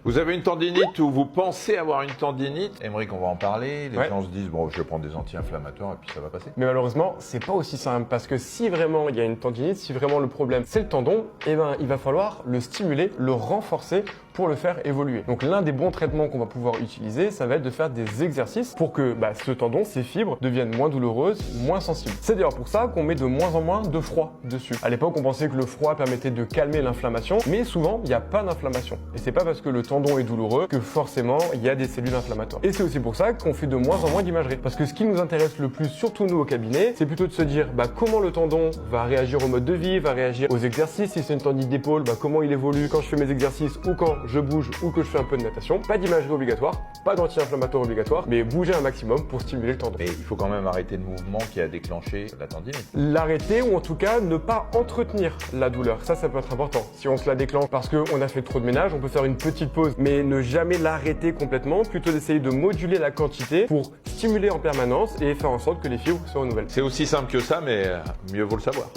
Vous avez une tendinite ou vous pensez avoir une tendinite? Aymeric, on va en parler. Les gens se disent, bon, je vais prendre des anti-inflammatoires et puis ça va passer. Mais malheureusement, c'est pas aussi simple parce que si vraiment il y a une tendinite, si vraiment le problème c'est le tendon, eh ben, il va falloir le stimuler, le renforcer pour le faire évoluer. Donc l'un des bons traitements qu'on va pouvoir utiliser, ça va être de faire des exercices pour que ce tendon, ces fibres, deviennent moins douloureuses, moins sensibles. C'est d'ailleurs pour ça qu'on met de moins en moins de froid dessus. À l'époque, on pensait que le froid permettait de calmer l'inflammation, mais souvent, il n'y a pas d'inflammation. Et c'est pas parce que le tendon est douloureux que forcément, il y a des cellules inflammatoires. Et c'est aussi pour ça qu'on fait de moins en moins d'imagerie. Parce que ce qui nous intéresse le plus, surtout nous au cabinet, c'est plutôt de se dire comment le tendon va réagir au mode de vie, va réagir aux exercices. Si c'est une tendinite d'épaule, comment il évolue quand je fais mes exercices ou quand je bouge ou que je fais un peu de natation. Pas d'imagerie obligatoire, pas d'anti-inflammatoire obligatoire, mais bouger un maximum pour stimuler le tendon. Mais il faut quand même arrêter le mouvement qui a déclenché la tendinite. L'arrêter ou en tout cas ne pas entretenir la douleur. Ça peut être important. Si on se la déclenche parce qu'on a fait trop de ménage, on peut faire une petite pause, mais ne jamais l'arrêter complètement, plutôt d'essayer de moduler la quantité pour stimuler en permanence et faire en sorte que les fibres se renouvellent. C'est aussi simple que ça, mais mieux vaut le savoir.